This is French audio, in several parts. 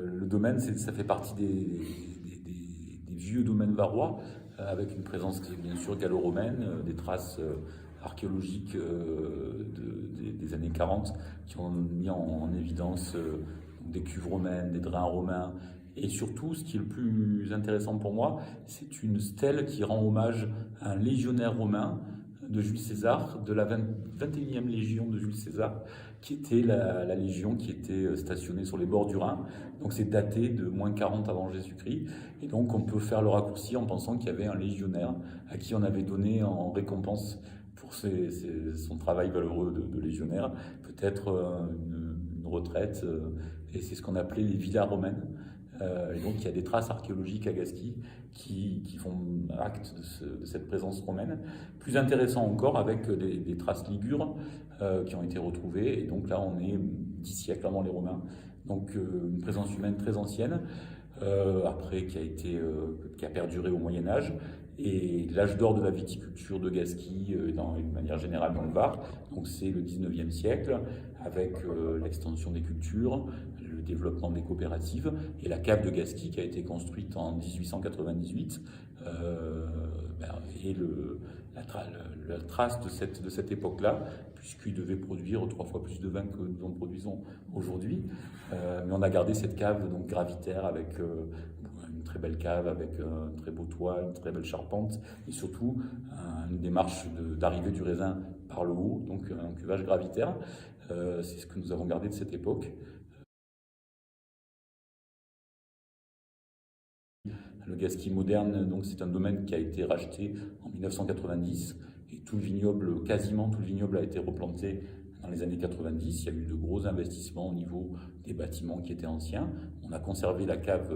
Le domaine, ça fait partie des vieux domaines varois, avec une présence bien sûr gallo-romaine, des traces archéologiques des années 40 qui ont mis en évidence des cuves romaines, des drains romains. Et surtout, ce qui est le plus intéressant pour moi, c'est une stèle qui rend hommage à un légionnaire romain de Jules César, de la 21e légion de Jules César, qui était la légion qui était stationnée sur les bords du Rhin. Donc c'est daté de -40 avant Jésus-Christ. Et donc on peut faire le raccourci en pensant qu'il y avait un légionnaire à qui on avait donné en récompense pour son travail valeureux de légionnaire, peut-être une retraite. Et c'est ce qu'on appelait les villas romaines. Et donc il y a des traces archéologiques à Gasquy qui font acte de cette présence romaine. Plus intéressant encore avec des traces ligures qui ont été retrouvées. Et donc là on est 10 siècles avant les Romains. Donc une présence humaine très ancienne, après qui a perduré au Moyen-Âge. Et l'âge d'or de la viticulture de Gasquy, d'une manière générale dans le Var, donc c'est le 19e siècle, avec l'extension des cultures, le développement des coopératives, et la cave de Gasquy qui a été construite en 1898, et la trace de cette époque-là, puisqu'il devait produire 3 fois plus de vin que nous en produisons aujourd'hui. Mais on a gardé cette cave donc gravitaire avec une très belle cave, avec un très beau toit, une très belle charpente, et surtout une démarche d'arrivée du raisin par le haut, donc un cuvage gravitaire. C'est ce que nous avons gardé de cette époque. Le Gasquy moderne, donc c'est un domaine qui a été racheté en 1990 et quasiment tout le vignoble a été replanté dans les années 90. Il y a eu de gros investissements au niveau des bâtiments qui étaient anciens. On a conservé la cave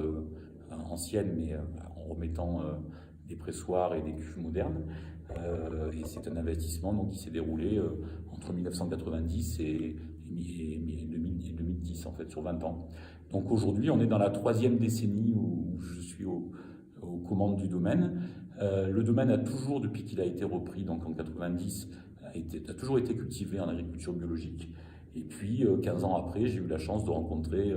ancienne, mais en remettant des pressoirs et des cuves modernes. Et c'est un investissement donc, qui s'est déroulé entre 1990 et 2010, en fait, sur 20 ans. Donc aujourd'hui, on est dans la 3e décennie où je suis aux commandes du domaine. Le domaine a toujours, depuis qu'il a été repris donc en 90, a toujours été cultivé en agriculture biologique. Et puis, 15 ans après, j'ai eu la chance de rencontrer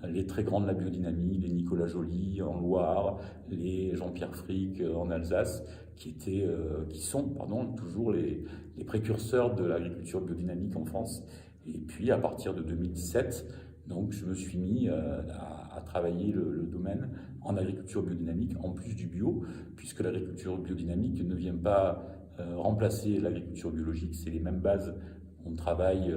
les très grands de la biodynamie, les Nicolas Joly en Loire, les Jean-Pierre Frick en Alsace, qui sont toujours les précurseurs de l'agriculture biodynamique en France. Et puis, à partir de 2017, donc, je me suis mis à travailler le domaine en agriculture biodynamique, en plus du bio, puisque l'agriculture biodynamique ne vient pas remplacer l'agriculture biologique, c'est les mêmes bases. On travaille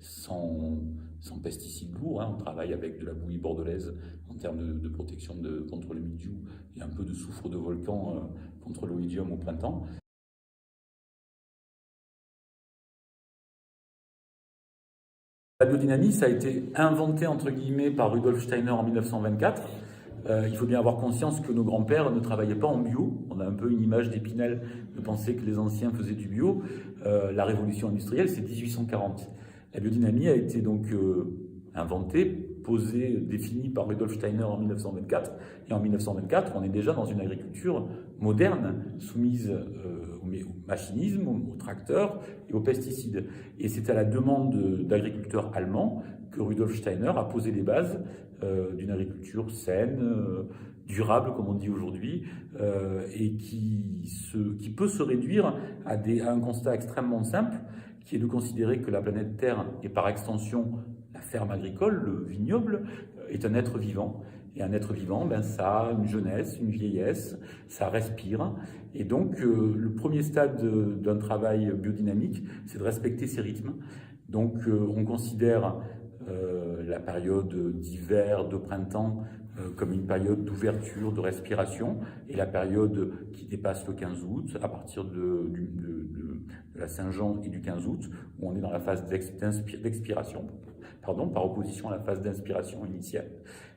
sans pesticides lourds, on travaille avec de la bouillie bordelaise en termes de protection contre le mildiou et un peu de soufre de volcan contre l'oïdium au printemps. La biodynamie, ça a été inventé entre guillemets par Rudolf Steiner en 1924. Il faut bien avoir conscience que nos grands-pères ne travaillaient pas en bio. On a un peu une image d'Épinal de penser que les anciens faisaient du bio. La révolution industrielle, c'est 1840. La biodynamie a été donc inventée, posée, définie par Rudolf Steiner en 1924. Et en 1924, on est déjà dans une agriculture moderne, soumise au machinisme, au tracteur et aux pesticides. Et c'est à la demande d'agriculteurs allemands que Rudolf Steiner a posé les bases d'une agriculture saine, durable, comme on dit aujourd'hui, et qui peut se réduire à un constat extrêmement simple, qui est de considérer que la planète Terre, et par extension la ferme agricole, le vignoble, est un être vivant. Et un être vivant, ça a une jeunesse, une vieillesse, ça respire. Et donc, le premier stade d'un travail biodynamique, c'est de respecter ces rythmes. Donc, on considère la période d'hiver, de printemps, comme une période d'ouverture, de respiration, et la période qui dépasse le 15 août, à partir de la Saint-Jean et du 15 août, où on est dans la phase d'expiration, par opposition à la phase d'inspiration initiale.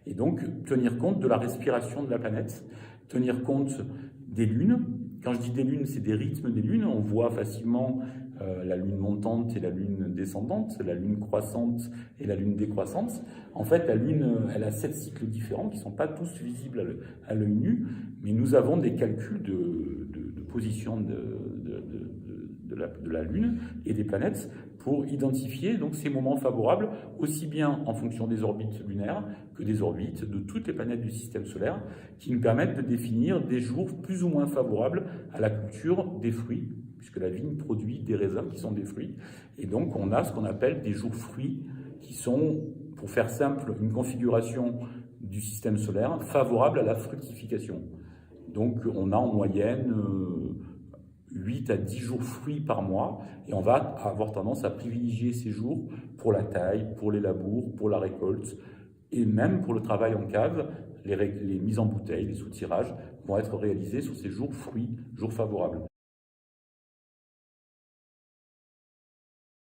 Et donc, tenir compte de la respiration de la planète, tenir compte des lunes. Quand je dis des lunes, c'est des rythmes des lunes. On voit facilement la lune montante et la lune descendante, la lune croissante et la lune décroissante. En fait, la lune, elle a 7 cycles différents qui ne sont pas tous visibles à l'œil nu, mais nous avons des calculs de position de de la Lune et des planètes pour identifier donc ces moments favorables, aussi bien en fonction des orbites lunaires que des orbites de toutes les planètes du système solaire, qui nous permettent de définir des jours plus ou moins favorables à la culture des fruits, puisque la vigne produit des raisins qui sont des fruits. Et donc on a ce qu'on appelle des jours fruits, qui sont, pour faire simple, une configuration du système solaire favorable à la fructification. Donc on a en moyenne 8 à 10 jours fruits par mois, et on va avoir tendance à privilégier ces jours pour la taille, pour les labours, pour la récolte, et même pour le travail en cave. Les mises en bouteille, les soutirages vont être réalisés sur ces jours fruits, jours favorables.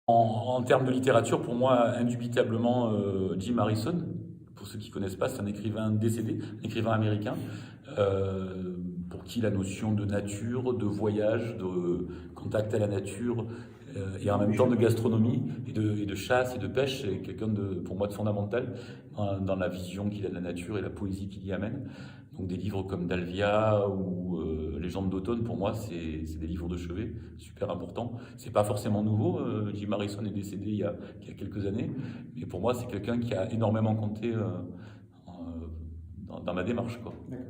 En termes de littérature, pour moi, indubitablement, Jim Harrison. Pour ceux qui ne connaissent pas, c'est un écrivain décédé, un écrivain américain, pour qui la notion de nature, de voyage, de contact à la nature, et en même temps de gastronomie, et de chasse et de pêche, est quelqu'un pour moi de fondamental dans la vision qu'il a de la nature et la poésie qu'il y amène. Donc des livres comme Dalvia ou Légendes d'automne, pour moi, c'est des livres de chevet, super importants. C'est pas forcément nouveau, Jim Harrison est décédé il y a quelques années, mais pour moi, c'est quelqu'un qui a énormément compté dans ma démarche, quoi. D'accord.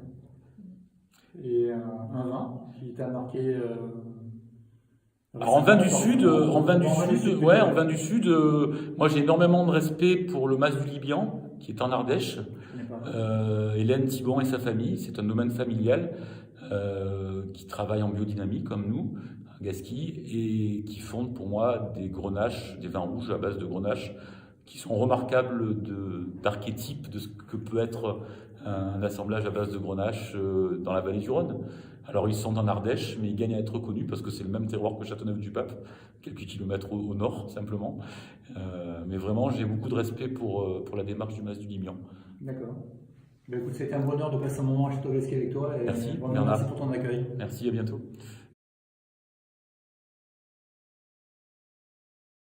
Et un vin qui t'a marqué Alors en vin du Sud, moi j'ai énormément de respect pour le Mas du Libian, qui est en Ardèche. Hélène Thibon et sa famille, c'est un domaine familial qui travaille en biodynamie comme nous, à Gasquy, et qui font pour moi des grenaches, des vins rouges à base de grenaches, qui sont remarquables d'archétypes de ce que peut être un assemblage à base de grenache dans la vallée du Rhône. Alors ils sont en Ardèche, mais ils gagnent à être connus parce que c'est le même terroir que Châteauneuf-du-Pape, quelques kilomètres au nord simplement. Mais vraiment, j'ai beaucoup de respect pour la démarche du Mas du Libian. D'accord. Ben écoute, c'était un bonheur de passer un moment à Château Gasquy avec toi. Et merci, merci pour ton accueil. Merci, à bientôt.